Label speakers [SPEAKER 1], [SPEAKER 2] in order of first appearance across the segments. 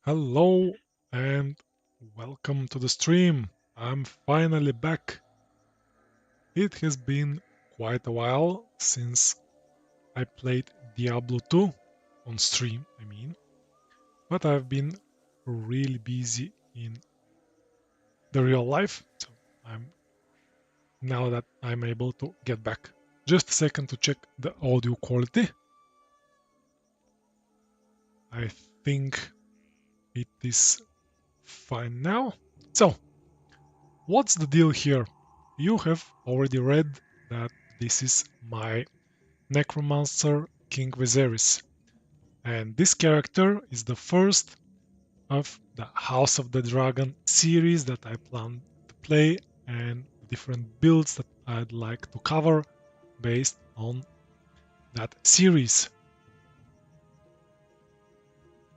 [SPEAKER 1] Hello and welcome to the stream. I'm finally back. It has been quite a while since I played Diablo 2 on stream, but I've been really busy in the real life, so I'm now that I'm able to get back. Just a second to check the audio quality. I think it is fine now. So, what's the deal here? You have already read that this is my Necromancer King Viserys, and this character is the first of the House of the Dragon series that I plan to play and different builds that I'd like to cover based on that series.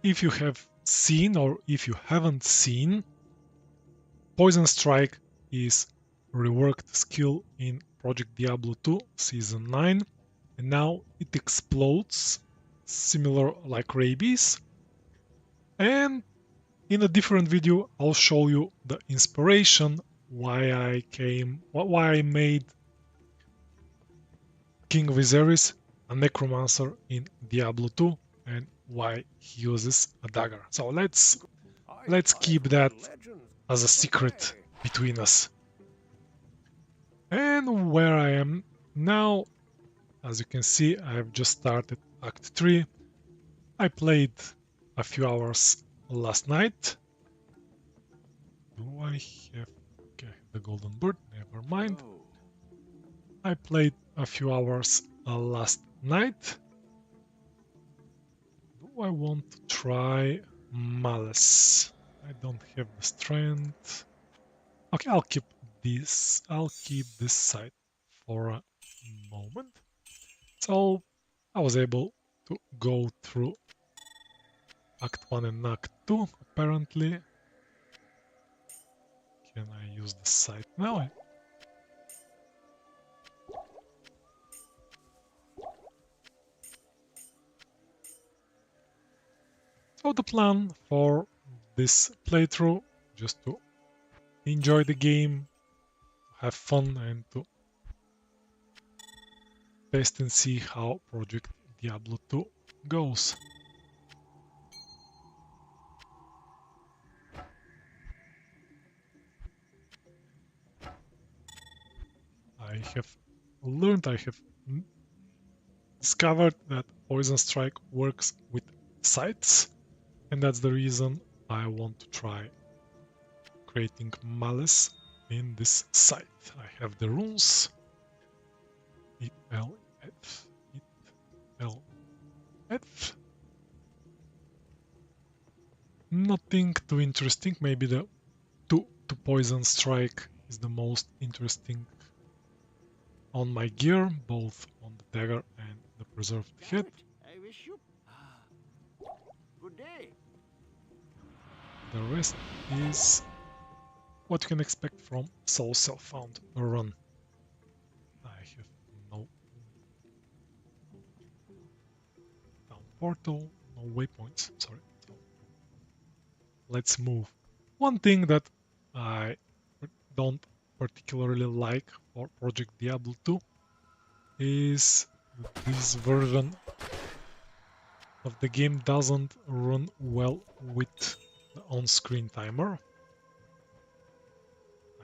[SPEAKER 1] If you have seen or if you haven't seen, Poison Strike is reworked skill in Project Diablo 2 Season 9, and now it explodes, similar like rabies. And in a different video, I'll show you the inspiration why I made King Viserys a Necromancer in Diablo 2 and why he uses a dagger. So let's keep that as a secret between us. And where I am now, as you can see, I've just started Act 3. I played a few hours last night. Do I have... Okay, the golden bird, never mind. I played a few hours last night. Do I want to try Malice? I don't have the strength. Okay, I'll keep this side for a moment. So I was able to go through Act 1 and Act 2, apparently. Can I use the site now? So the plan for this playthrough, just to enjoy the game, have fun and to test and see how Project Diablo 2 goes. I have discovered that Poison Strike works with sites, and that's the reason I want to try creating Malice in this site. I have the runes. ELF. Nothing too interesting. Maybe the two Poison Strike is the most interesting on my gear, both on the dagger and the preserved head.
[SPEAKER 2] Good day.
[SPEAKER 1] The rest is what you can expect from Soul Self-Found run. I have no town portal, no waypoints, sorry. So let's move. One thing that I don't particularly like for Project Diablo 2 is this version of the game doesn't run well with the on-screen timer.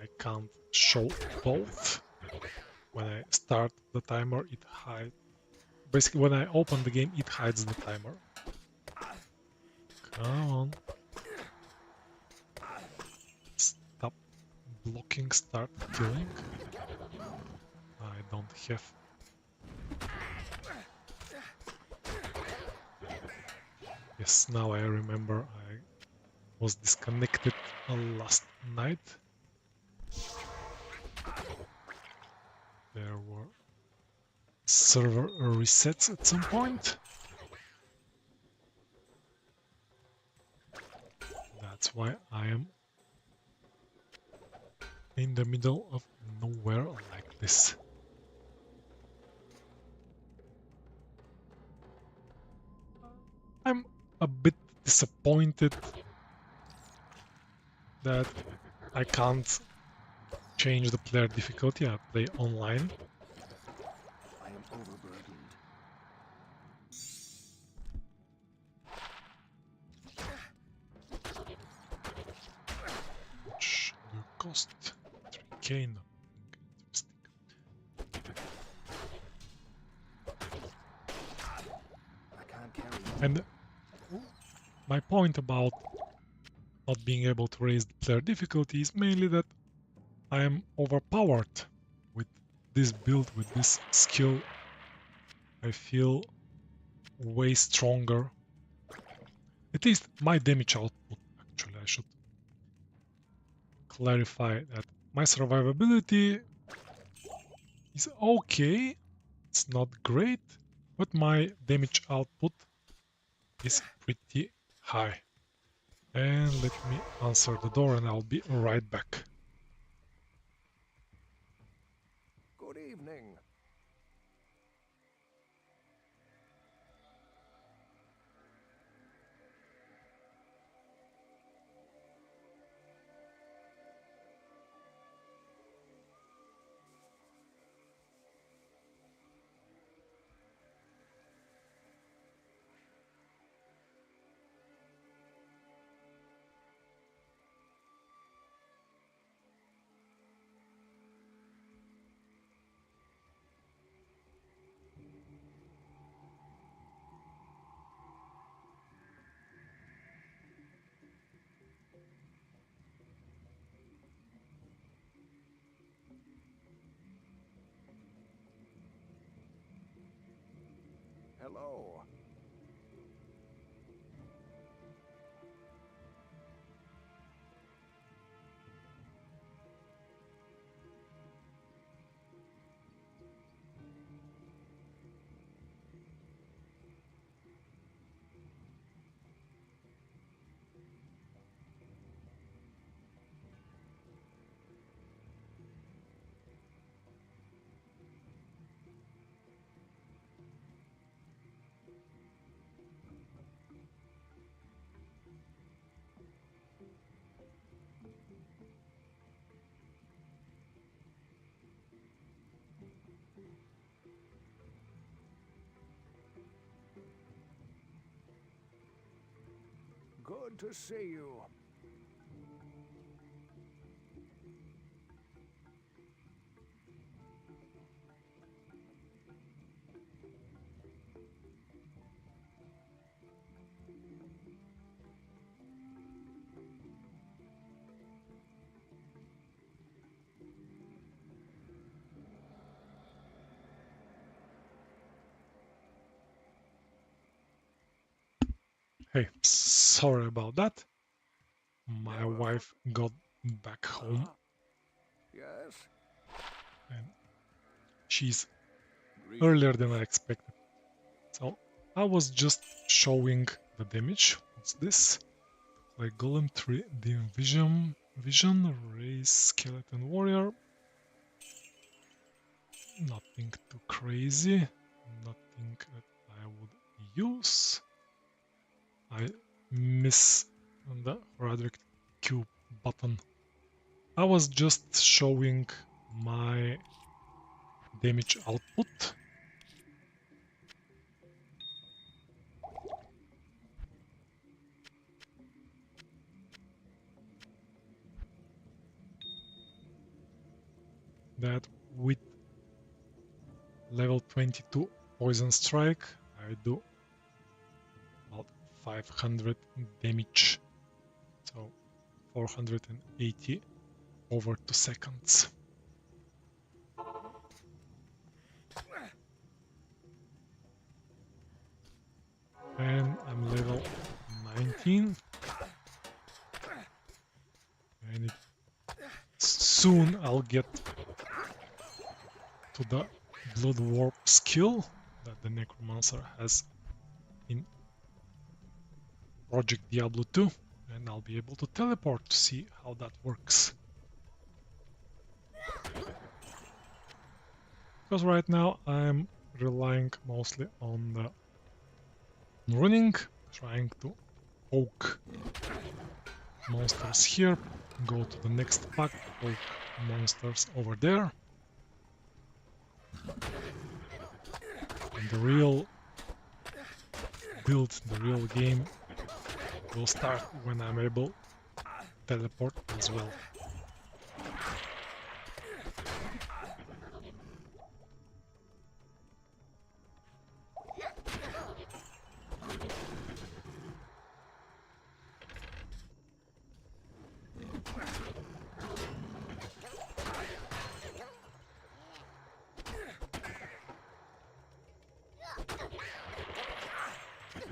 [SPEAKER 1] I can't show both. When I start the timer, it hides. Basically, when I open the game, it hides the timer. Come on. Stop blocking, start killing. I don't have... Yes, now I remember I was disconnected last night. There were server resets at some point. That's why I am in the middle of nowhere like this. I'm a bit disappointed that I can't change the player difficulty. I play online.
[SPEAKER 2] I am overburdened.
[SPEAKER 1] Which do cost 3k, nothing interesting.
[SPEAKER 2] I can't carry it.
[SPEAKER 1] And my point about not being able to raise the player difficulty is mainly that I am overpowered with this build, with this skill. I feel way stronger. At least my damage output, actually, I should clarify that my survivability is okay. It's not great, but my damage output is pretty high. And let me answer the door and I'll be right back.
[SPEAKER 2] Good evening. Hello. Good to see you.
[SPEAKER 1] Hey, sorry about that. My
[SPEAKER 2] Never.
[SPEAKER 1] wife got back home
[SPEAKER 2] Yes.
[SPEAKER 1] and she's
[SPEAKER 2] Greetings.
[SPEAKER 1] earlier than I expected. So I was just showing the damage. What's this? Like Golem 3D Vision, Raise Skeleton Warrior. Nothing too crazy. Nothing that I would use. I miss the Raderick Q button. I was just showing my damage output. That with level 22 Poison Strike, I do about 500 damage. So 480 over 2 seconds. And I'm level 19. And soon I'll get to the Blood Warp skill that the Necromancer has in Project Diablo 2. And I'll be able to teleport to see how that works. Because right now I'm relying mostly on the running, trying to poke monsters here, go to the next pack, poke monsters over there. And the real build, the real game will start when I'm able to teleport as well.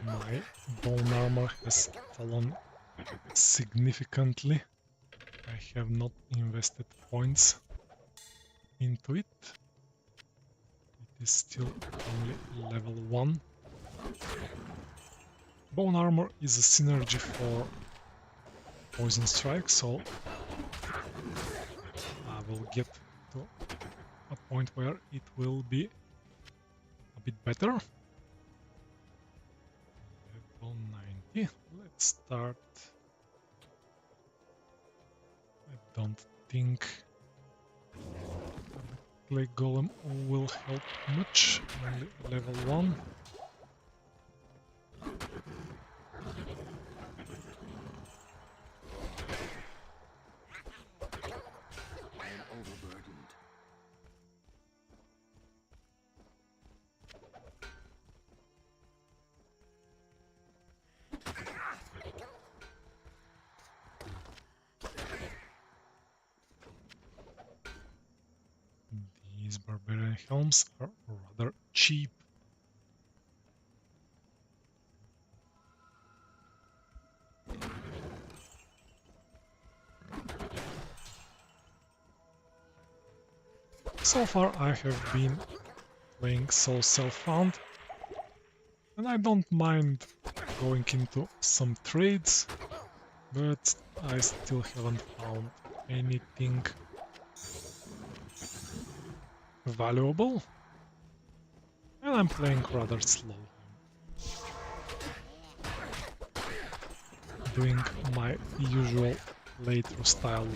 [SPEAKER 1] My bone armor has fallen significantly. I have not invested points into it. It is still only level 1. Bone armor is a synergy for poison strike, so I will get to a point where it will be a bit better. Level 90. Let's start. I don't think Clay Golem will help much. Only level 1. These barbarian helms are rather cheap. So far I have been playing so self-found, and I don't mind going into some trades, but I still haven't found anything valuable, and I'm playing rather slow. Doing my usual playthrough style.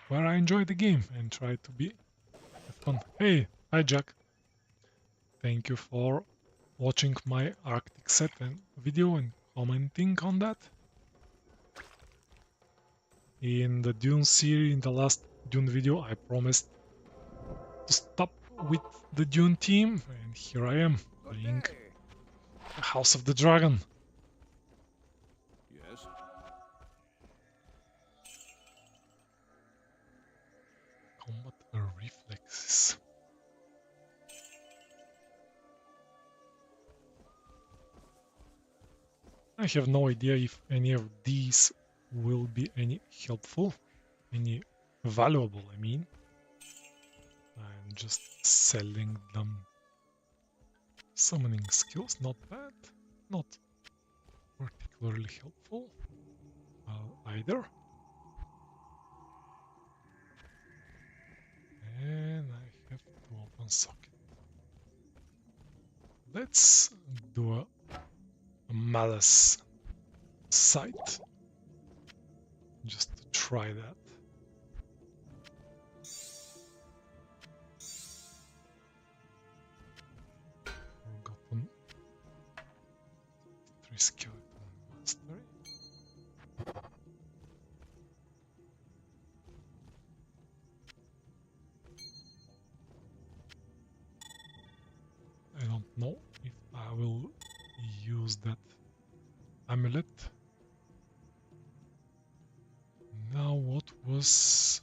[SPEAKER 1] Where I enjoy the game and try to be fun. Hey, hi Jack. Thank you for watching my Arctic set and video and commenting on that. In the Dune series, in the last Dune video, I promised to stop with the Dune team, and here I am, playing House of the Dragon.
[SPEAKER 2] Yes.
[SPEAKER 1] Combat reflexes. I have no idea if any of these will be any helpful, any valuable, I mean. I'm just selling them. Summoning skills, not bad, not particularly helpful either. And I have to open socket. Let's do a malice sight, just to try that. Forgotten 3 skeleton mastery. I don't know if I will use that amulet. Now what was...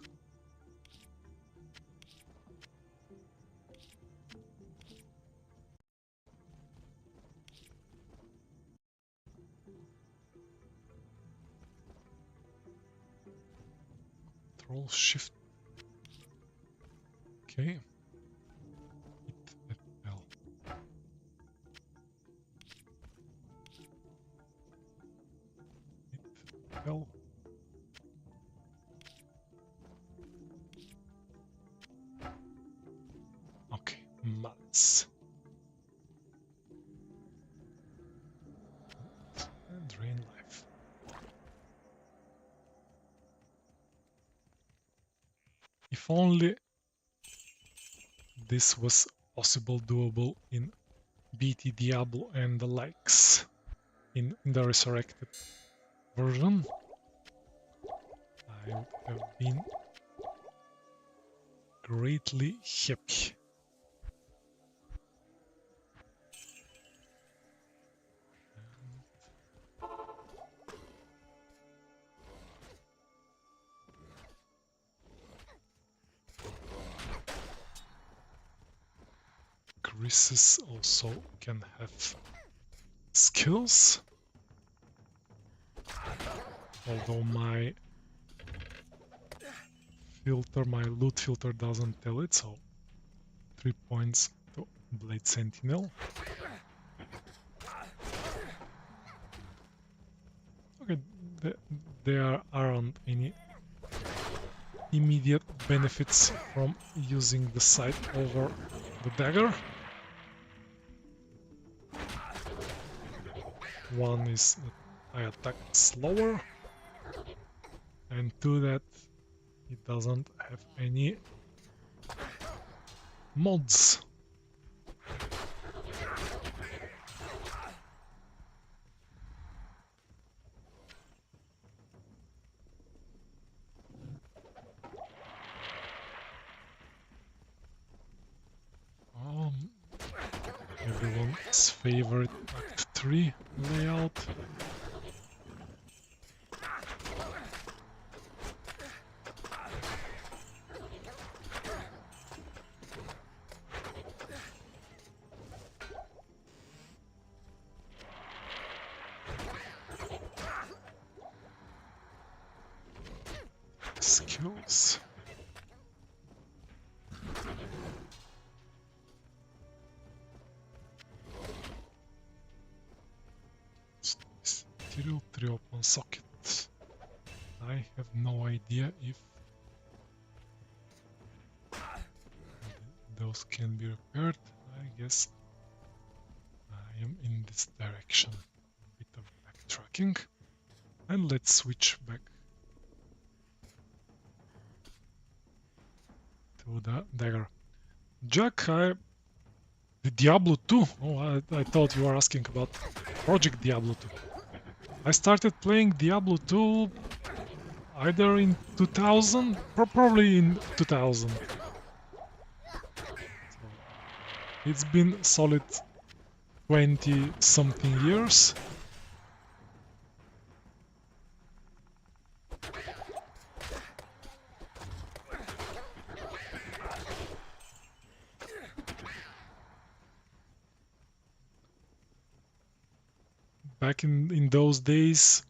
[SPEAKER 1] Control Shift. Okay. Hit at L. Hit L. Okay, malice. minutes. And drain life. If only this was possible doable in BT Diablo and the likes in the resurrected version, I would have been greatly happy. Chris's also can have skills, although my loot filter doesn't tell it, so 3 points to Blade Sentinel. Okay, there aren't any immediate benefits from using the sight over the dagger. One is that I attack slower, and two, that it doesn't have any mods. Everyone's favorite Act 3 layout. Skills. Serial 3 open socket. I have no idea if those can be repaired. I guess I am in this direction. A bit of backtracking. And let's switch back to the dagger. Jack, the Diablo 2. Oh, I thought you were asking about Project Diablo 2. I started playing Diablo 2 either in 2000, probably in 2000. So it's been solid 20 something years. Back in those days,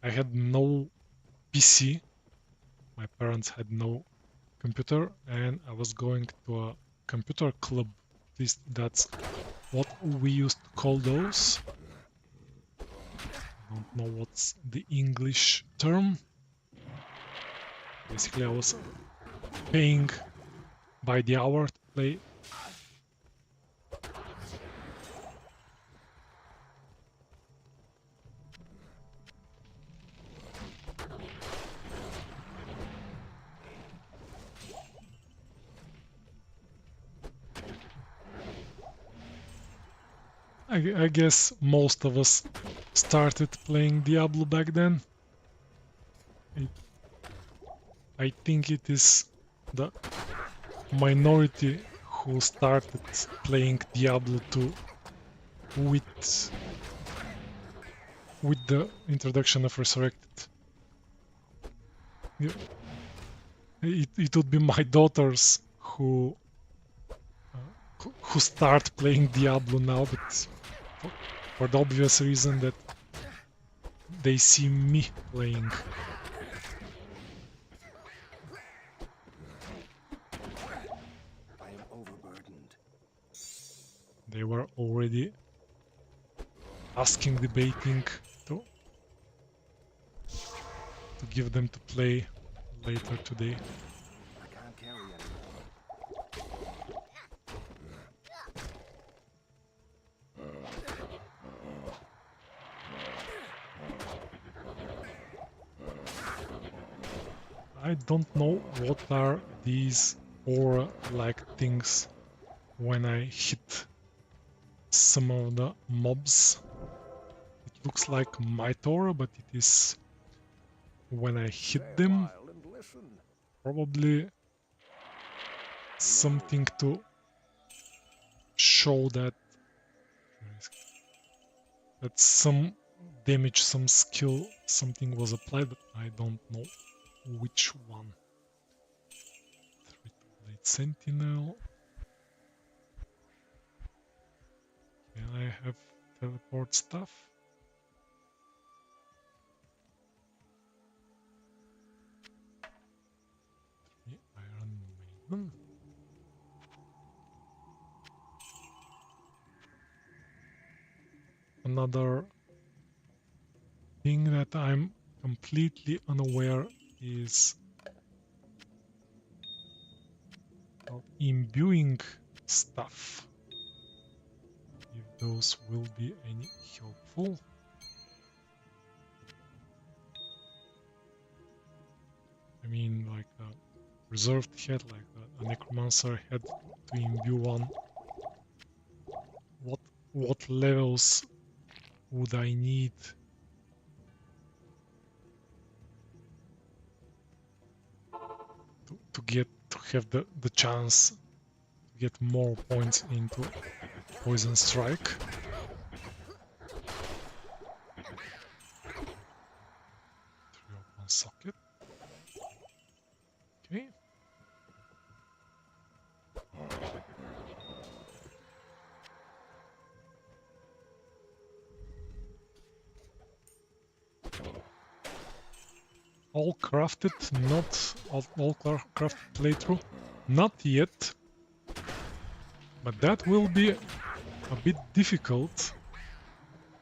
[SPEAKER 1] I had no PC. My parents had no computer, and I was going to a computer club. At least that's what we used to call those. I don't know what's the English term. Basically, I was paying by the hour to play. I guess most of us started playing Diablo back then. I think it is the minority who started playing Diablo 2 with the introduction of Resurrected. It would be my daughters who start playing Diablo now, but for the obvious reason that they see me playing.
[SPEAKER 2] I am overburdened.
[SPEAKER 1] They were already debating to give them to play later today.
[SPEAKER 2] I can't carry anymore.
[SPEAKER 1] I don't know what are these aura-like things when I hit some of the mobs. It looks like Might Aura, but it is when I hit them, probably something to show that some damage, some skill, something was applied, but I don't know which one. Blade Sentinel. Can I have teleport stuff? Iron Maiden. Another thing that I'm completely unaware is of imbuing stuff. If those will be any helpful. I mean, like a reserved head, like a Necromancer had to imbue one. What levels would I need to have the chance to get more points into Poison Strike? 3-1 socket. Okay. All crafted, not all crafted playthrough, not yet, but that will be a bit difficult,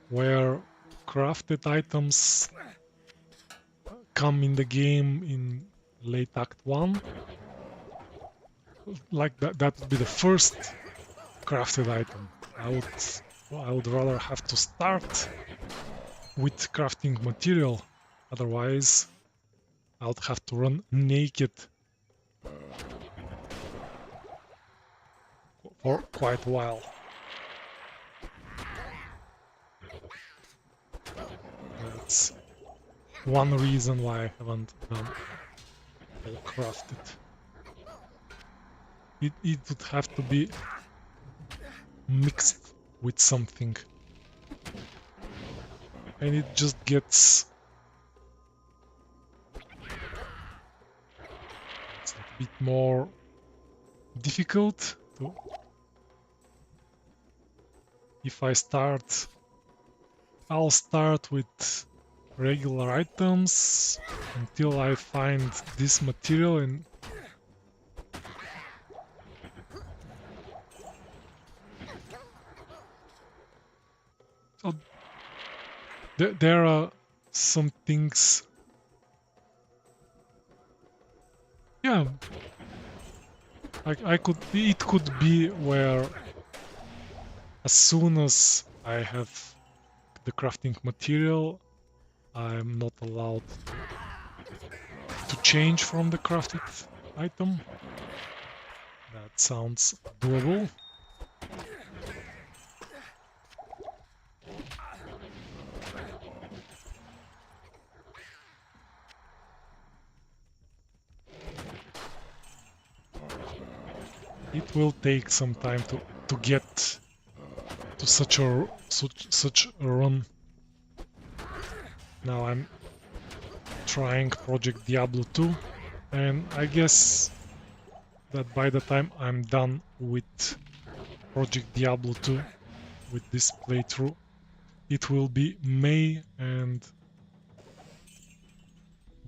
[SPEAKER 1] where crafted items come in the game in late Act 1, like that would be the first crafted item. I would rather have to start with crafting material, otherwise I would have to run naked for quite a while. That's one reason why I haven't done all crafted. It would have to be mixed with something, and it just gets a bit more difficult to, if I'll start with regular items until I find this material, and so there are some things. Yeah, it could be where as soon as I have the crafting material, I'm not allowed to change from the crafted item. That sounds doable. It will take some time to get to such a run. Now I'm trying Project Diablo 2, and I guess that by the time I'm done with Project Diablo 2, with this playthrough, it will be May, and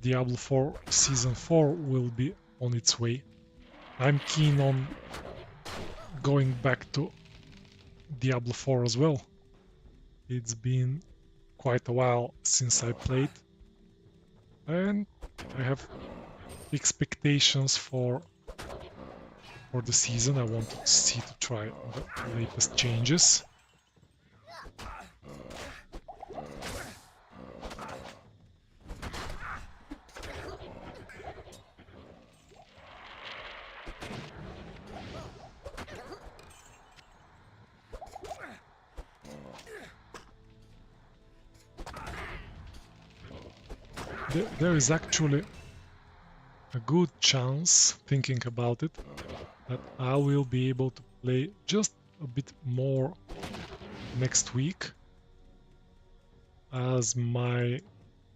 [SPEAKER 1] Diablo 4 Season 4 will be on its way. I'm keen on going back to Diablo 4 as well. It's been quite a while since I played, and I have expectations for the season. I wanted to try the latest changes. there is actually a good chance, thinking about it, that I will be able to play just a bit more next week, as my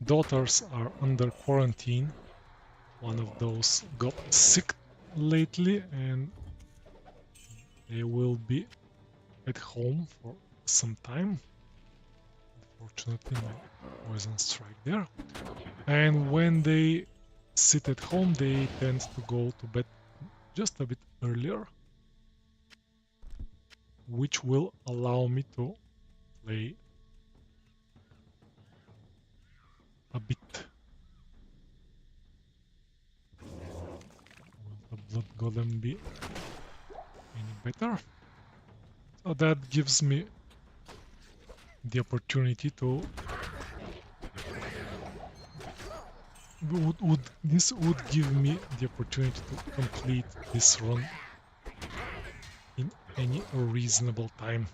[SPEAKER 1] daughters are under quarantine. One of those got sick lately and they will be at home for some time. Unfortunately, my poison strike there. And when they sit at home, they tend to go to bed just a bit earlier, which will allow me to play a bit. Will the blood golem be any better? So that gives me the opportunity to this would give me the opportunity to complete this run in any reasonable time.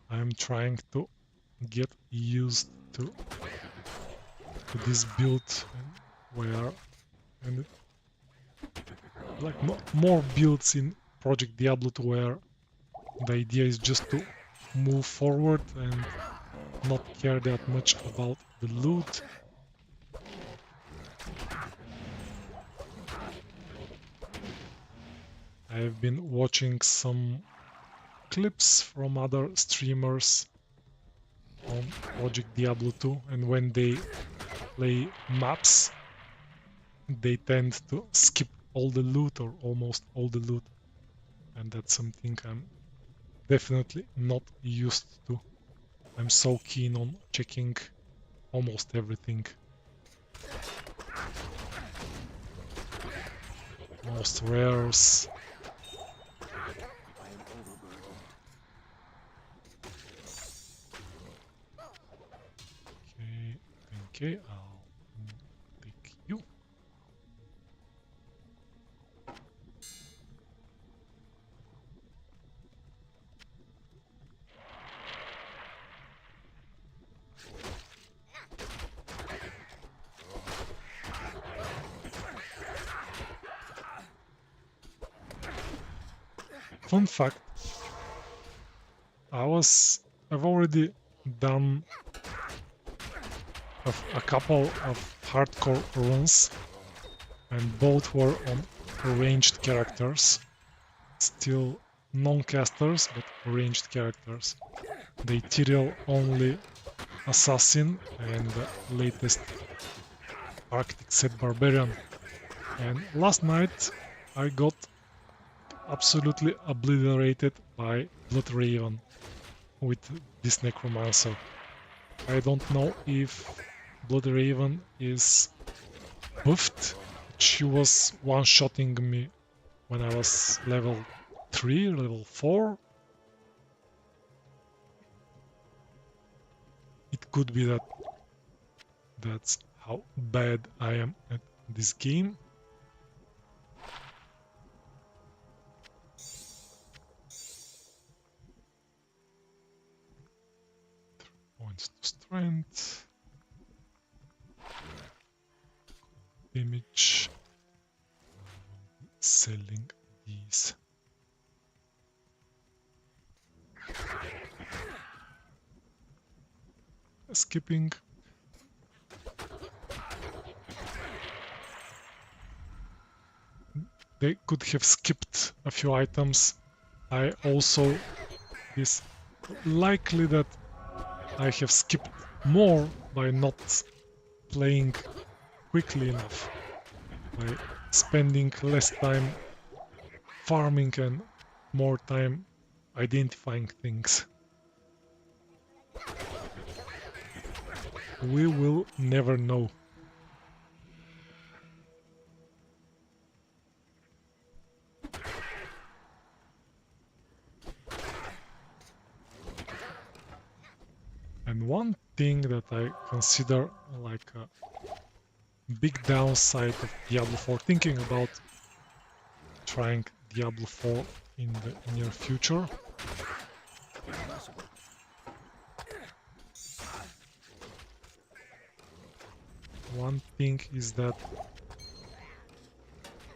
[SPEAKER 1] I'm trying to get used to this build and like more builds in Project Diablo 2 where the idea is just to move forward and not care that much about the loot. I've been watching some clips from other streamers on Project Diablo 2, and when they play maps, they tend to skip all the loot or almost all the loot, and that's something I'm definitely not used to. I'm so keen on checking almost everything. Most rares. Okay, I'll take you. Fun fact, I've already done a couple of hardcore runs, and both were on ranged characters. Still non-casters, but ranged characters. The Tyrael only assassin and the latest Arctic set barbarian. And last night I got absolutely obliterated by Blood Raven with this Necromancer. I don't know if Blood Raven is buffed. She was one-shotting me when I was level 3, level 4. It could be that that's how bad I am at this game. Points to strength. Damage. Selling these. Skipping. They could have skipped a few items. I also is likely that I have skipped more by not playing quickly enough, by spending less time farming and more time identifying things. We will never know. And one thing that I consider like a big downside of Diablo 4, thinking about trying Diablo 4 in the near future. One thing is that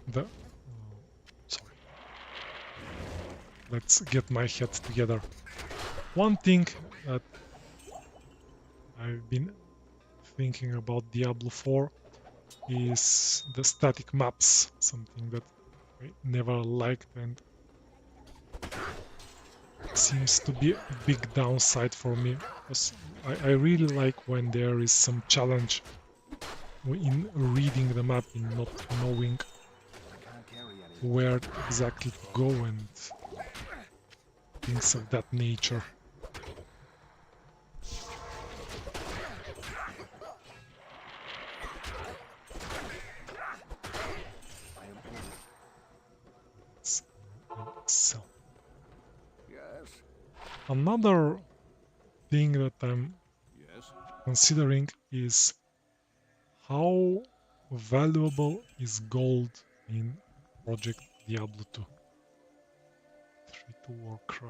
[SPEAKER 1] the... sorry. Let's get my head together. One thing that I've been thinking about Diablo 4 is the static maps, something that I never liked and seems to be a big downside for me, because I really like when there is some challenge in reading the map, in not knowing where exactly to go and things of that nature. So, another thing that I'm considering is how valuable is gold in Project Diablo 2. 3 to Warcry.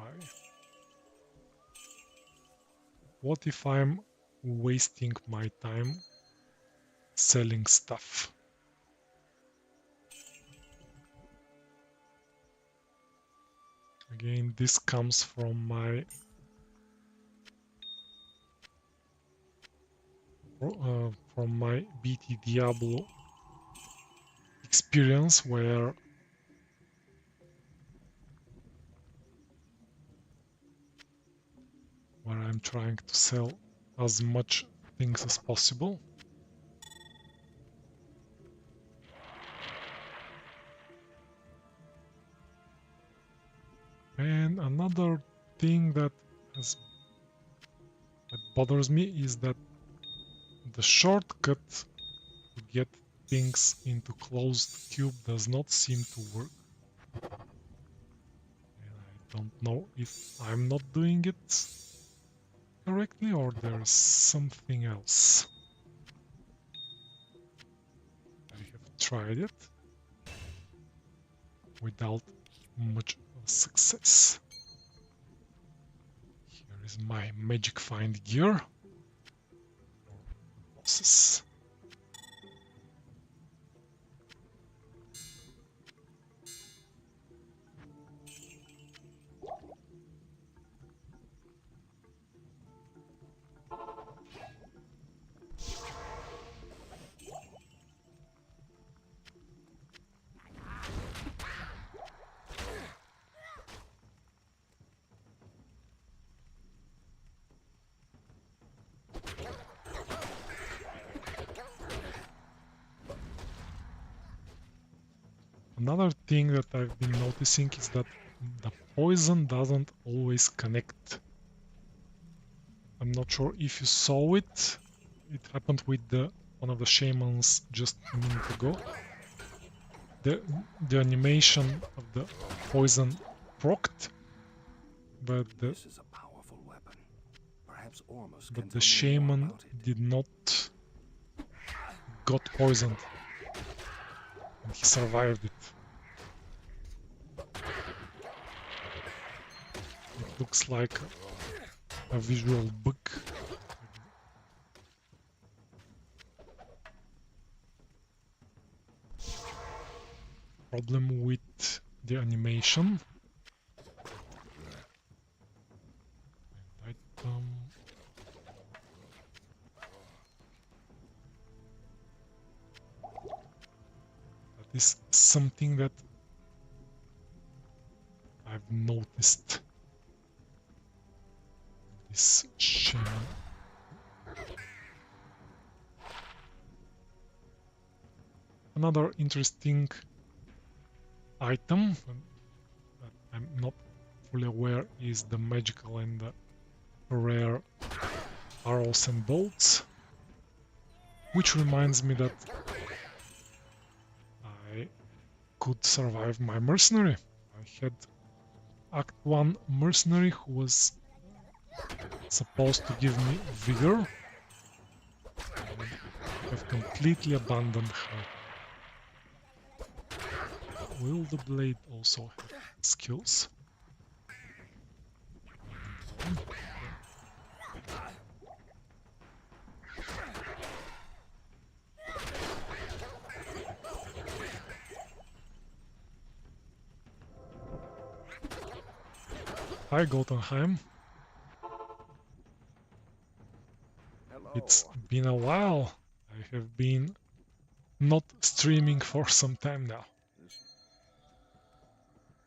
[SPEAKER 1] What if I'm wasting my time selling stuff? Again, this comes from my BT Diablo experience, where I'm trying to sell as much things as possible. And another thing that bothers me is that the shortcut to get things into closed cube does not seem to work. And I don't know if I'm not doing it correctly or there's something else. I have tried it without much success. Here is my magic find gear. Bosses. Another thing that I've been noticing is that the poison doesn't always connect. I'm not sure if you saw it. It happened with one of the shamans just a minute ago. The animation of the poison procced, but the shaman did not got poisoned. And he survived it. It looks like a visual bug. Problem with the animation. And item. That is something that I've noticed. This shaman. Another interesting item that I'm not fully aware is the magical and the rare arrows and bolts, which reminds me that I could survive my mercenary. I had Act 1 mercenary who was supposed to give me vigor, and I've completely abandoned her. Will the blade also have skills? Hi, Gotenheim. It's
[SPEAKER 2] Hello.
[SPEAKER 1] been a while. I have been not streaming for some time now.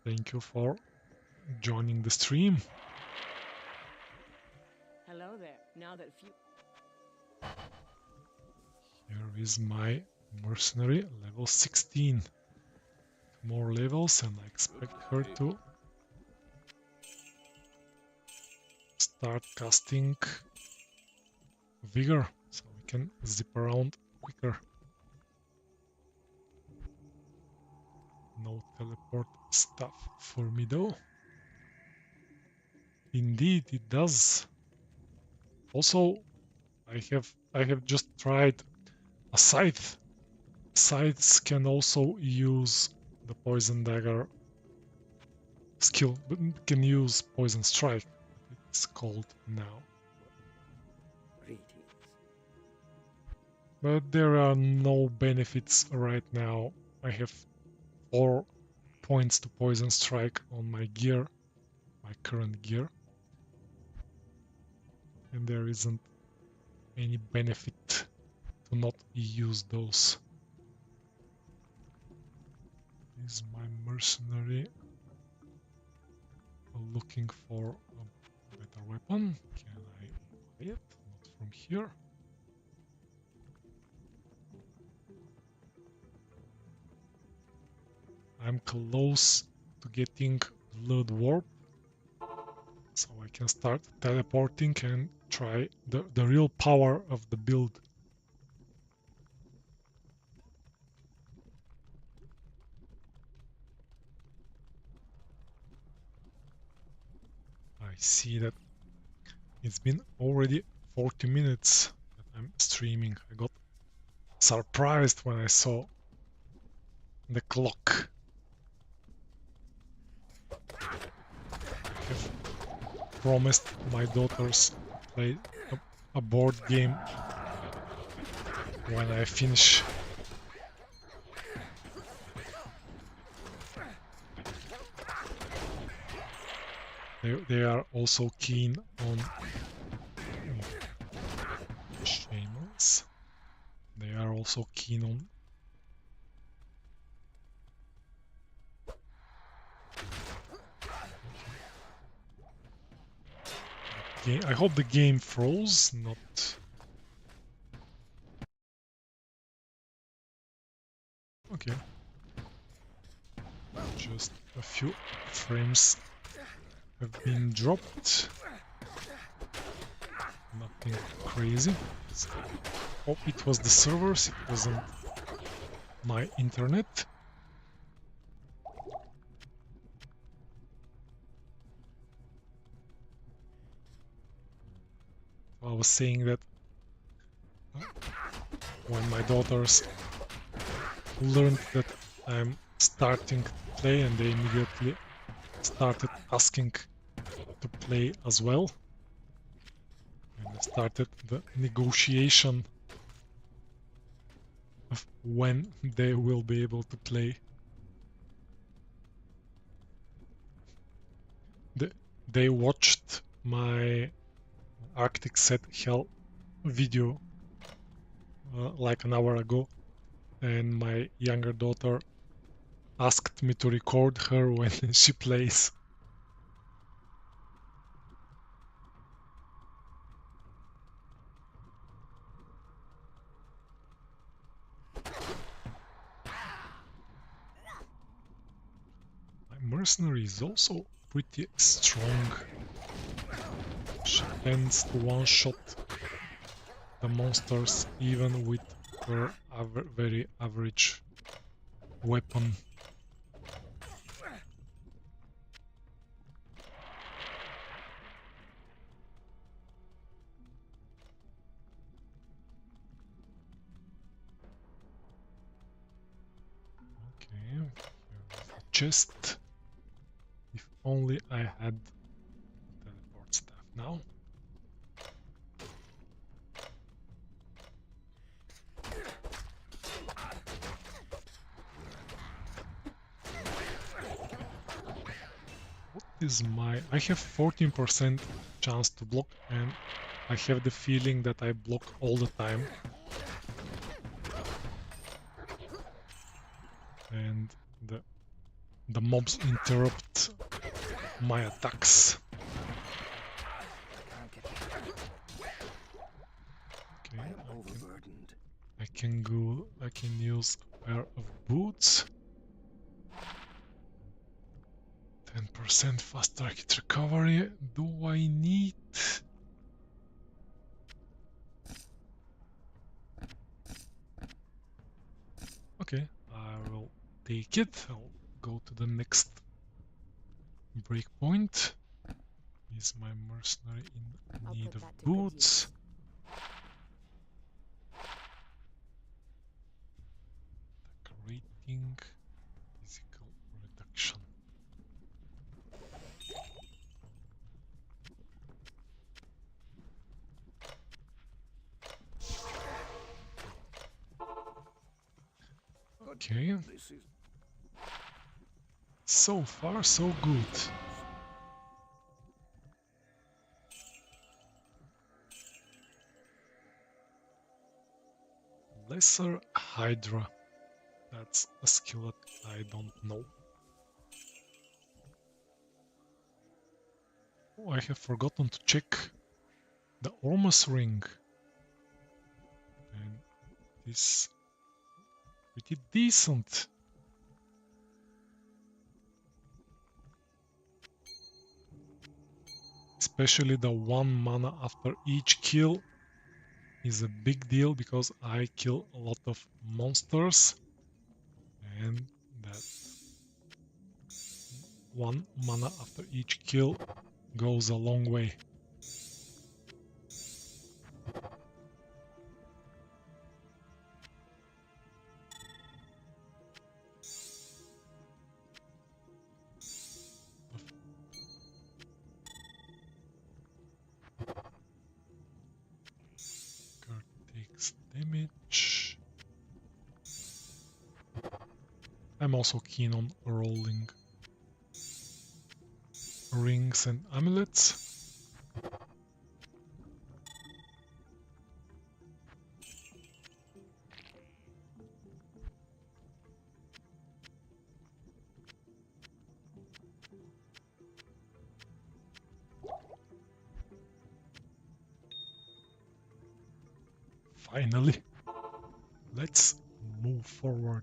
[SPEAKER 1] Thank you for joining the stream.
[SPEAKER 3] Hello there. Now that few
[SPEAKER 1] Here is my mercenary, level 16. More levels, and I expect her to start casting vigor, so we can zip around quicker. No teleport stuff for me though. Indeed, it does. Also, I have just tried a scythe. Scythes can also use the poison dagger skill, but can use poison strike. It's called now.
[SPEAKER 2] Greetings.
[SPEAKER 1] But there are no benefits right now. I have 4 points to poison strike on my gear, my current gear, and there isn't any benefit to not use those. Is my mercenary looking for a better weapon? Can I buy it? Not from here. I'm close to getting Blood Warp, so I can start teleporting and try the real power of the build. I see that it's been already 40 minutes that I'm streaming. I got surprised when I saw the clock. I have promised my daughters to play a board game when I finish. They are also keen on shamans. They are also keen on game. I hope the game froze, not okay. Just a few frames have been dropped. Nothing crazy. Oh, it was the servers, it wasn't my internet. I was saying that when my daughters learned that I'm starting to play, and they immediately started asking to play as well. And I started the negotiation of when they will be able to play. They watched my Arctic Set Hell video like an hour ago, and my younger daughter asked me to record her when she plays. My mercenary is also pretty strong. She tends to one-shot the monsters even with her very average weapon. Okay, here's chest. If only I had teleport staff now. What is my... I have 14% chance to block, and I have the feeling that I block all the time. And the mobs interrupt my attacks. Okay, I can use a pair of boots. 10% faster hit recovery. Do I need? Okay, I will take it. I'll go to the next breakpoint. Is my mercenary in need of boots? Rating, physical reduction. Okay. So far, so good. Lesser Hydra. That's a skill that I don't know. Oh, I have forgotten to check the Ormus ring. And this pretty decent. Especially the 1 mana after each kill is a big deal because I kill a lot of monsters, and that 1 mana after each kill goes a long way. Takes damage. I'm also keen on rolling rings and amulets. Finally, let's move forward.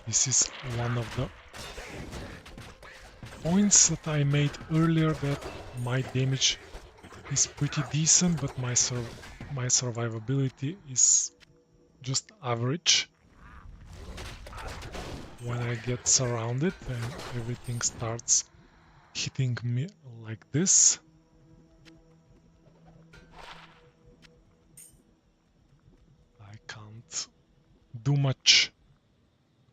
[SPEAKER 1] This is one of the points that I made earlier, that my damage is pretty decent, but my survivability is just average. When I get surrounded and everything starts hitting me like this, I can't do much.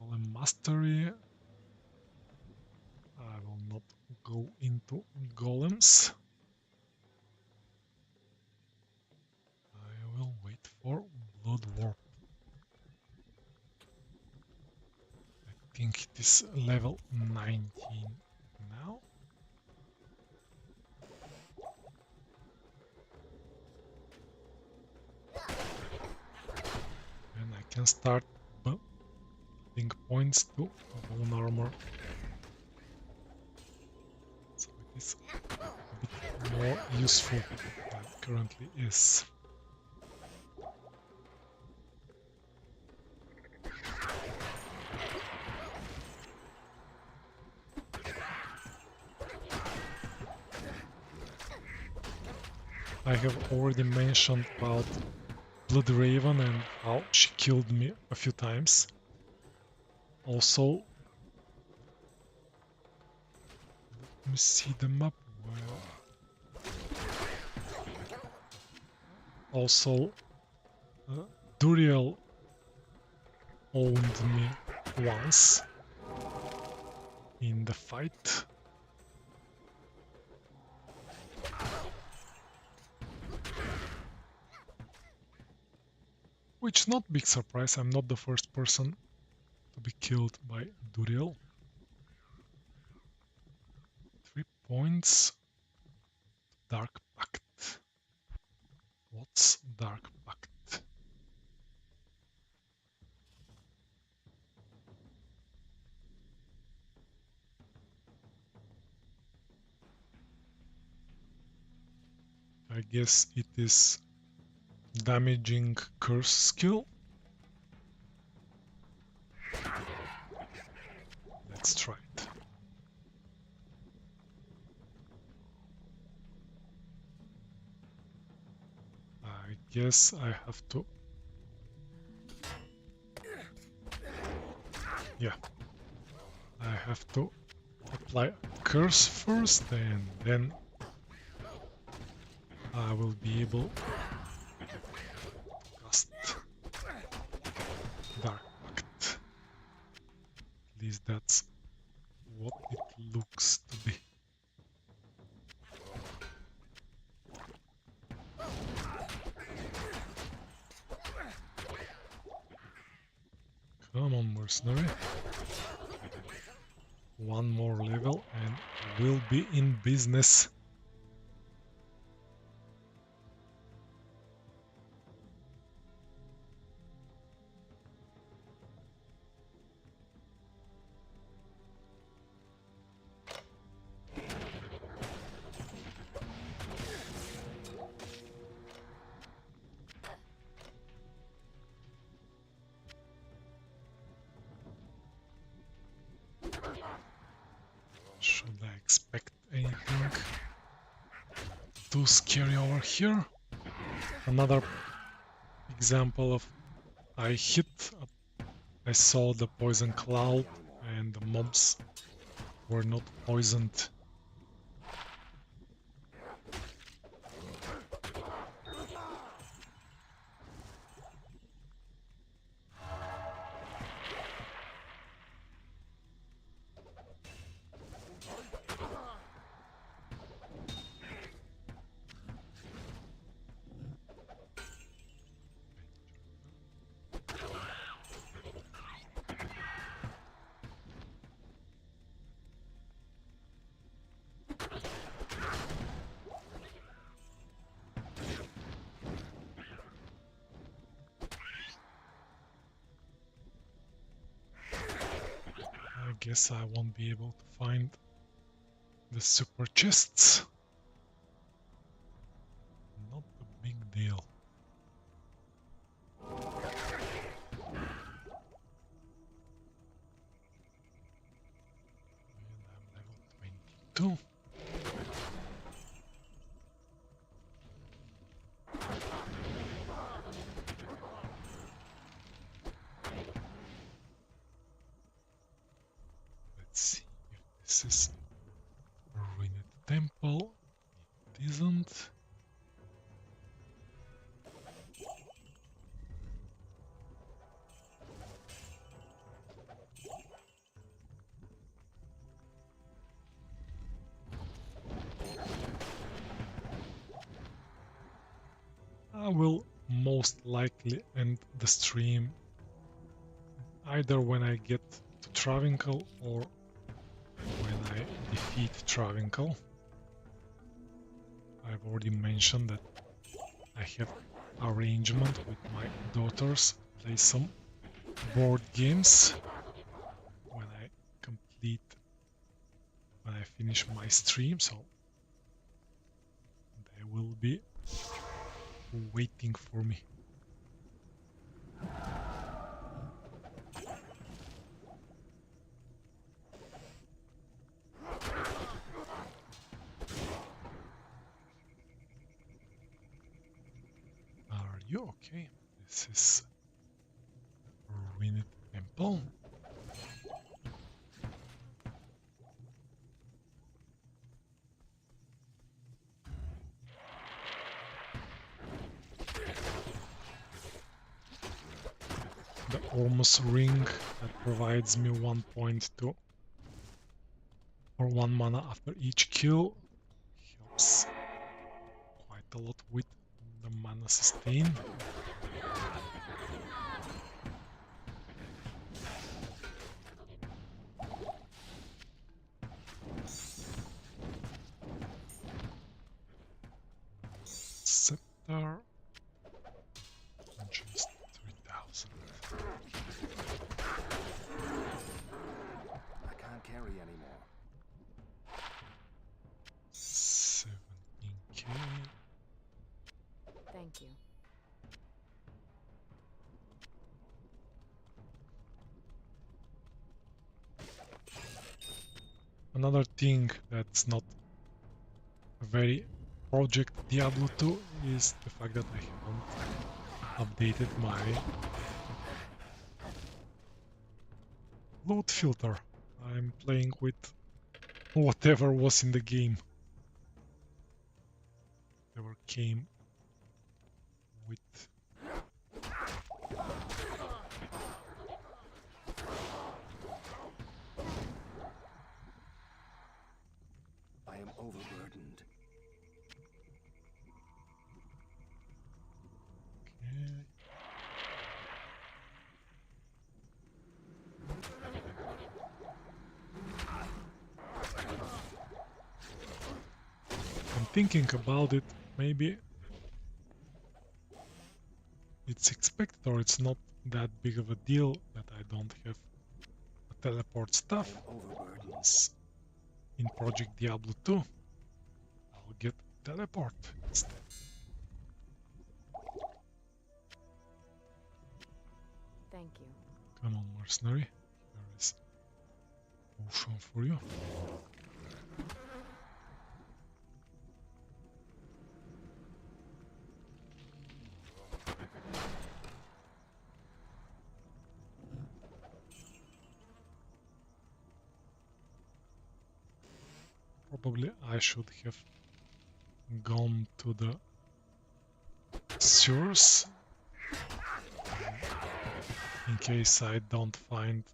[SPEAKER 1] Golem mastery. I will not go into golems. I will wait for blood warp. I think it is level 19 now. And I can start putting points to bone armor. So it is a bit more useful than it currently is. I have already mentioned about Blood Raven and how she killed me a few times. Also, Let me see the map. Well, also, Duriel owned me once in the fight. Which not big surprise, I'm not the first person to be killed by Duriel. 3 points. Dark Pact. What's Dark Pact? I guess it is damaging curse skill. Let's try it. I guess I have to... Yeah. I have to apply curse first and then I will be able to cast Dark Pact. At least that's what it looks to be. Come on, mercenary. One more level and we'll be in business. Should I expect anything too scary over here? Another example of I saw the poison cloud and the mobs were not poisoned. I guess I won't be able to find the super chests. Not a big deal. And I'm level 22. Let's see if this is a ruined temple. It isn't. I will most likely end the stream either when I get to Travincal or when I defeat Travincal. I've already mentioned that I have arrangement with my daughters to play some board games when I finish my stream, so they will be waiting for me. Are you okay? This is ruined temple. Ormus ring that provides me 1 point to or 1 mana after each kill. Helps quite a lot with the mana sustain. Scepter. Just 3000.
[SPEAKER 2] I can't carry anymore.
[SPEAKER 1] 17k.
[SPEAKER 3] Thank you.
[SPEAKER 1] Another thing that's not very Project Diablo 2 is the fact that I haven't updated my loot filter. I'm playing with whatever was in the game. Whatever came with.
[SPEAKER 2] I am overburdened.
[SPEAKER 1] Okay. I'm thinking about it, maybe it's expected or it's not that big of a deal that I don't have a teleport
[SPEAKER 2] I
[SPEAKER 1] stuff.
[SPEAKER 2] am overburdened.
[SPEAKER 1] As in Project Diablo 2, I'll get teleport instead.
[SPEAKER 3] Thank you.
[SPEAKER 1] Come on, mercenary. Here is potion for you. Probably I should have gone to the sewers in case I don't find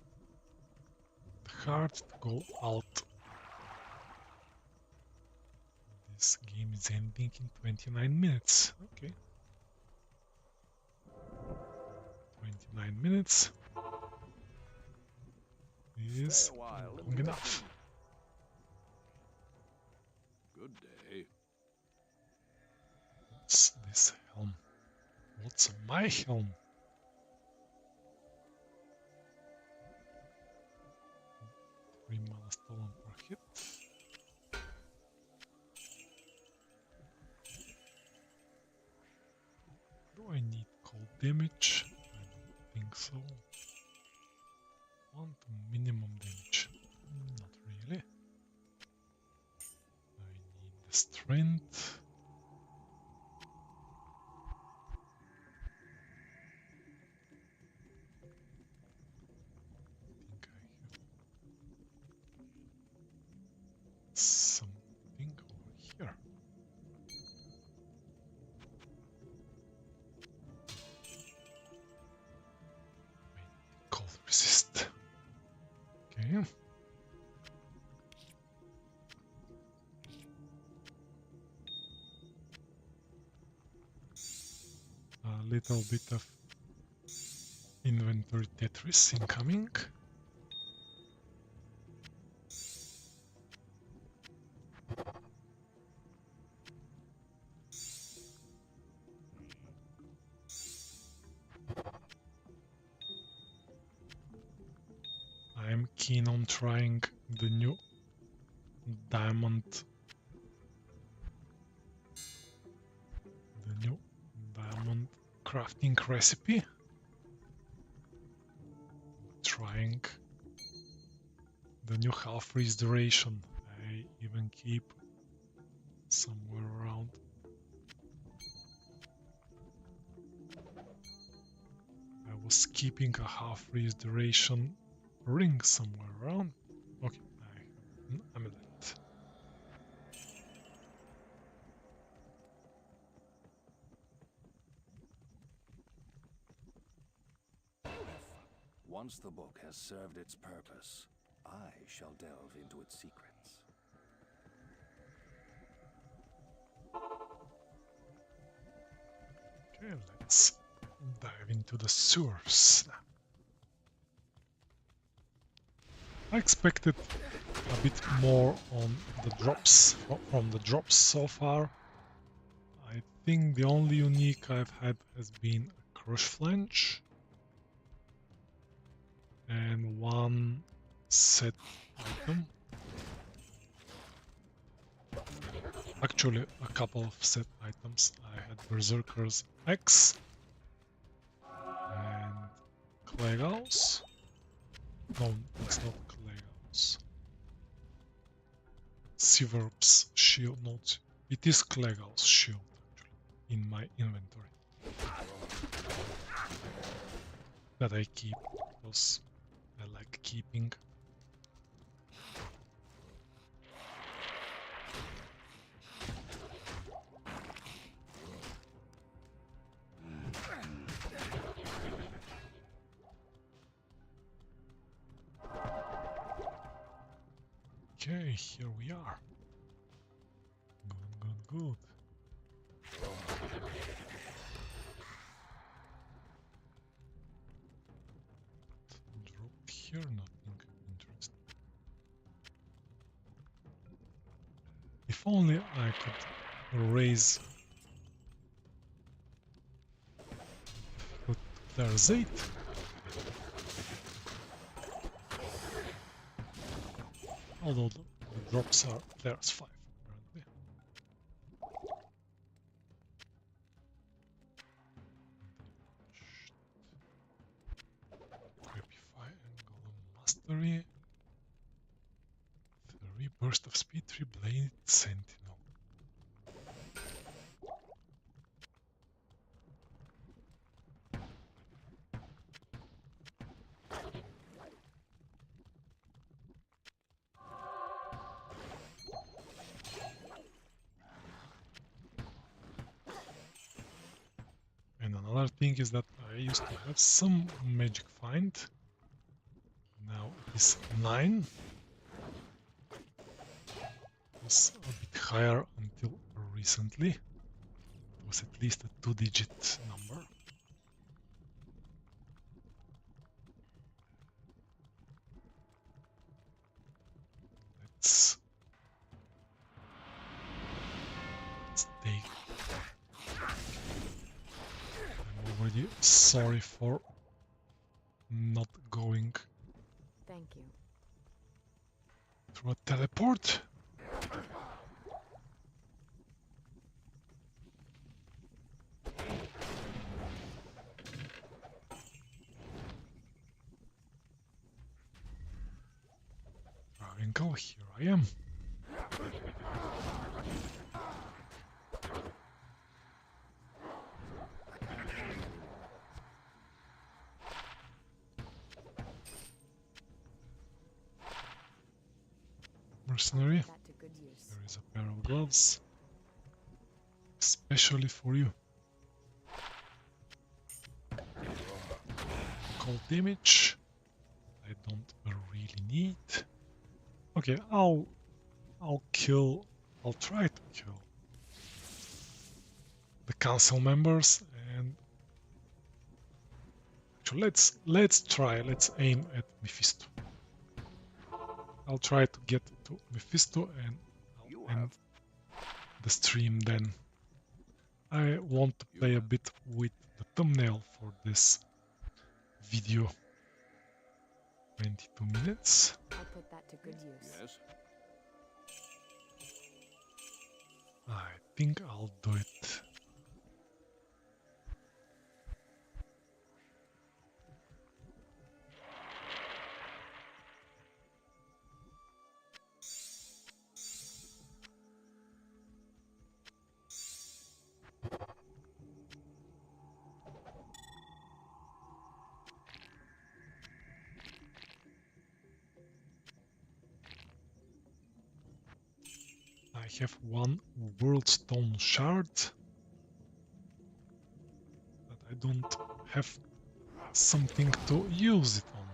[SPEAKER 1] the heart to go out. This game is ending in 29 minutes. Okay. 29 minutes is
[SPEAKER 2] Stay a while. Let me
[SPEAKER 1] long
[SPEAKER 2] look
[SPEAKER 1] enough.
[SPEAKER 2] in. Good day.
[SPEAKER 1] What's this helm? What's my helm? 3 mana stolen per hit. Do I need cold damage? I don't think so. Want minimum damage? Not really. I need the strength. I think I have something over here. Cold resist. Okay. A little bit of inventory Tetris incoming. I'm keen on trying the new diamond crafting recipe. Trying the new half freeze duration. I even keep somewhere around. I was keeping a half freeze duration ring somewhere around. Okay, I have an amulet.
[SPEAKER 2] Once the book has served its purpose, I shall delve into its secrets.
[SPEAKER 1] Okay, let's dive into the sewers now. I expected a bit more on the drops from the drops so far. I think the only unique I've had has been a crush flange and one set item. Actually, a couple of set items. I had Berserker's X and Clegos. No, it's not Clegos. Severb's shield. No, it is Clegos shield actually in my inventory that I keep because I like keeping. Okay, here we are. Good. Dropped here, nothing interesting. If only I could raise there's 8. Although the drops are there's 5 apparently. Rapify and Golem Mastery. 3 burst of speed, 3 blade sentinel. And another thing is that I used to have some magic find. Now it is 9. It was a bit higher until recently. It was at least a 2-digit number. Let's take. I'm already sorry for not going
[SPEAKER 3] Thank you.
[SPEAKER 1] through a teleport. Ravenkel, here I am. Mercenary,
[SPEAKER 3] That to good use.
[SPEAKER 1] there is a pair of gloves, especially for you. Cold damage, I don't really need. Okay, I'll try to kill the council members, and actually let's aim at Mephisto. I'll try to get to Mephisto and I'll end the stream then. I want to play a bit with the thumbnail for this video. 22 minutes.
[SPEAKER 3] I'll put that to good use.
[SPEAKER 2] Yes?
[SPEAKER 1] I think I'll do it. I have one Worldstone shard, but I don't have something to use it on.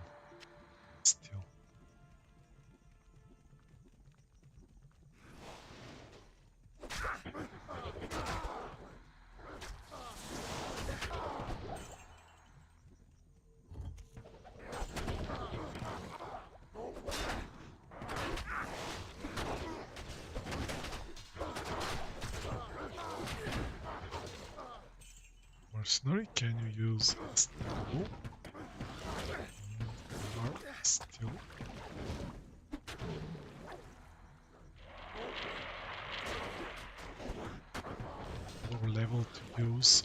[SPEAKER 1] mercenary, can you use a steel? You are still lower level to use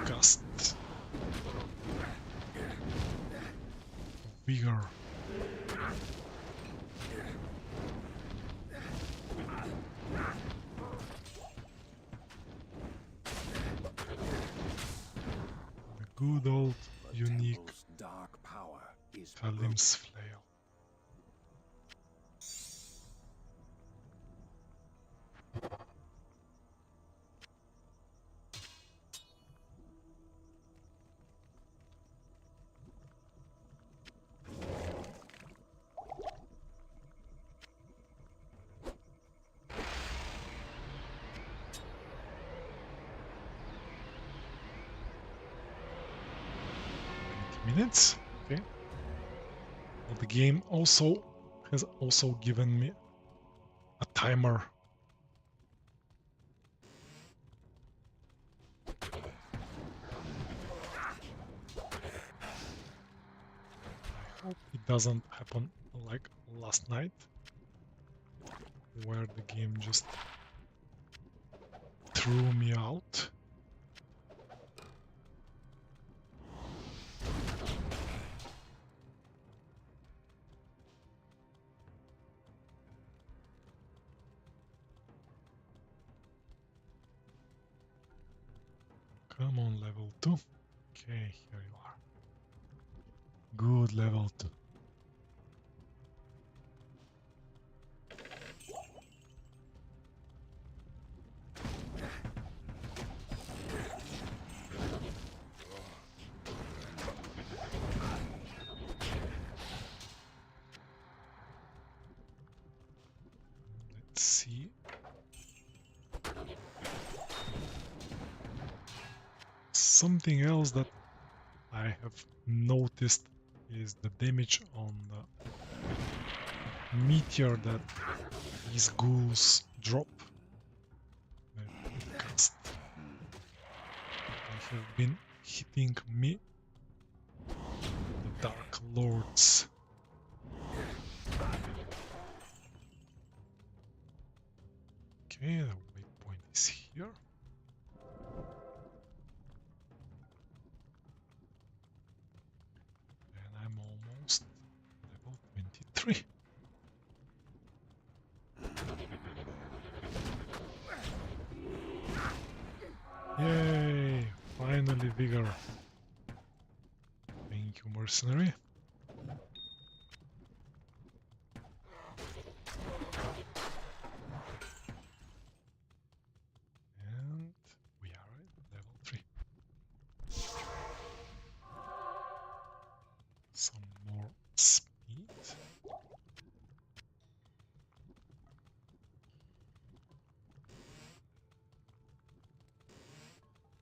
[SPEAKER 1] gust vigor. The good old
[SPEAKER 2] The
[SPEAKER 1] unique
[SPEAKER 2] temple's dark power is
[SPEAKER 1] Kalim's flail. Minutes. Okay. Well, the game also has given me a timer. I hope it doesn't happen like last night, where the game just threw me out. Come on, level 2. Okay, here you are. Good level 2. Let's see. Something else that I have noticed is the damage on the meteor that these ghouls drop. Cast. They have been hitting me, the Dark Lords. Okay, the waypoint is here. And I'm almost level 23. Yay! Finally vigor. Thank you, mercenary. And we are at level 3. Some more speed.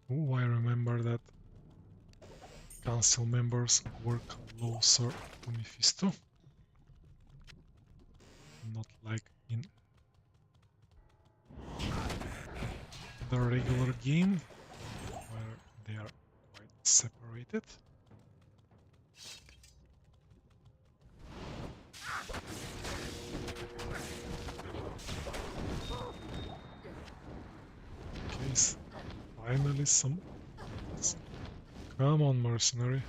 [SPEAKER 1] Oh, I remember that council members were closer to Mephisto. Not like in the regular game, where they are quite separated. Okay, finally some... Come on, mercenary.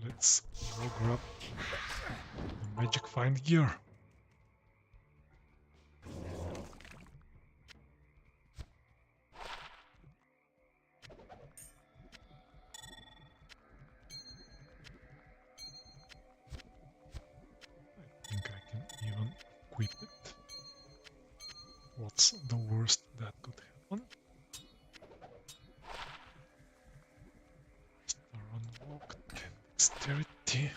[SPEAKER 1] Let's go grab the magic find gear. I think I can even equip it. What's the worst that could happen? Star unlocked and dexterity.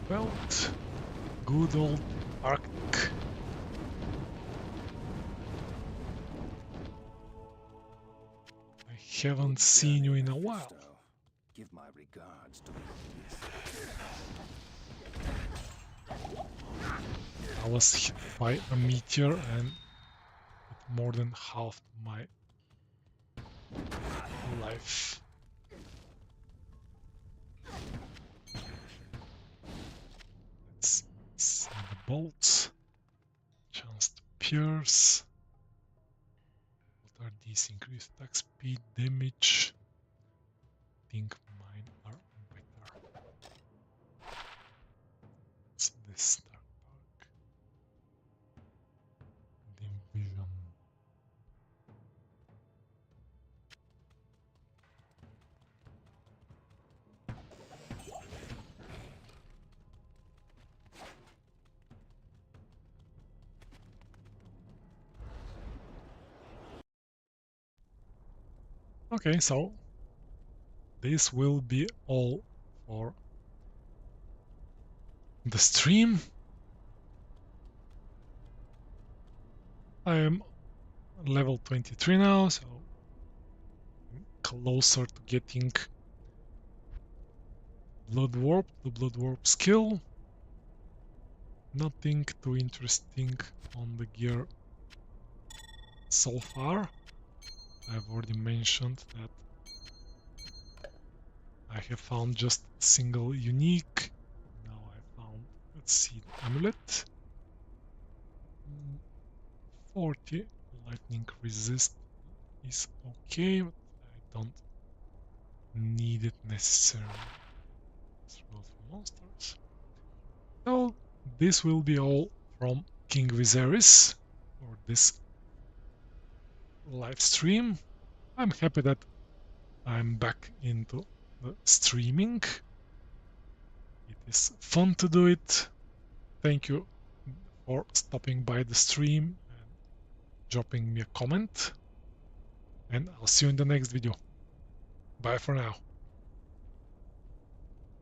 [SPEAKER 1] belt. Good old Arctic. I haven't seen you in a while.
[SPEAKER 2] Give my regards to
[SPEAKER 1] I was hit by a meteor and it more than halved my life. Let's see the bolts. Chance to pierce. What are these? Increased attack speed, damage. I think mine are better. What's this dark park? Dim vision. Okay, so this will be all for the stream. I am level 23 now, so closer to getting Blood Warp, the Blood Warp skill. Nothing too interesting on the gear so far. I've already mentioned that I have found just a single unique. Now I found, let's see, the amulet. 40 lightning resist is okay, but I don't need it necessarily. Throw for monsters. So this will be all from King Viserys for this live stream. I'm happy that I'm back into the streaming. It is fun to do it. Thank you for stopping by the stream and dropping me a comment. And I'll see you in the next video. Bye for now.